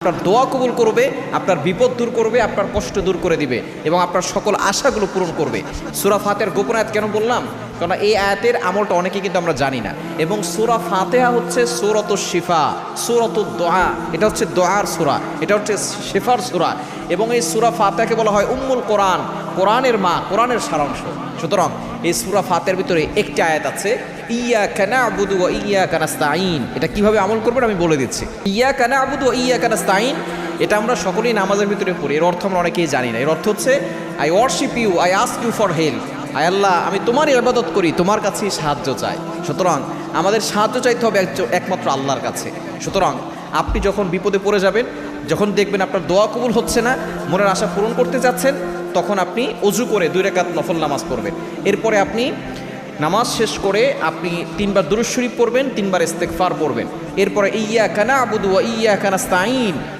আপনার দোয়া কবুল করবে, আপনার বিপদ দূর করবে, আপনার কষ্ট দূর করে দিবে এবং আপনার সকল আশাগুলো পূরণ করবে। সূরা ফাতিহার গোপন আয়াত কেন বললাম? কারণ এই আয়াতের আমলটা অনেকে কিন্তু আমরা জানি না। এবং সূরা ফাতিহা হচ্ছে সূরাতুশ শিফা, সূরাতুদ দোয়া, এটা হচ্ছে দোয়ার সূরা, এটা হচ্ছে শিফার সূরা। এবং এই সূরা ফাতিহাকে বলা হয় উম্মুল কোরআন, কোরআনের মা, কোরআনের সারাংশ। সুতরাং এই সূরা ফাতিহার ভিতরে একটি আয়াত আছে, ইয়াকা না'বুদু ওয়া ইয়াকা নাস্তাঈন। এটা কিভাবে আমল করবেন আমি বলে দিচ্ছি। ইয়াকা না'বুদু ওয়া ইয়াকা নাস্তাঈন, এটা আমরা সকলেই নামাজের ভিতরে পড়ি। এর অর্থ আমরা অনেকেই জানি না। এর অর্থ হচ্ছে I worship you, I ask you for help. আয় আল্লাহ, আমি তোমারই ইবাদত করি, তোমার কাছেই সাহায্য চাই। সুতরাং আমাদের সাহায্য চাইতে হবে একমাত্র আল্লাহর কাছে। সুতরাং আপনি যখন বিপদে পড়ে যাবেন, যখন দেখবেন আপনার দোয়া কবুল হচ্ছে না, মনের আশা পূরণ করতে যাচ্ছেন, তখন আপনি অজু করে 2 রাকাত নফল নামাজ পড়বেন। এরপরে আপনি নামাজ শেষ করে আপনি 3 বার দুরূদ শরীফ পড়বেন, 3 বার ইস্তেগফার পড়বেন। এরপরে ইয়াকা না'বুদু ওয়া ইয়াকা নাস্তাঈন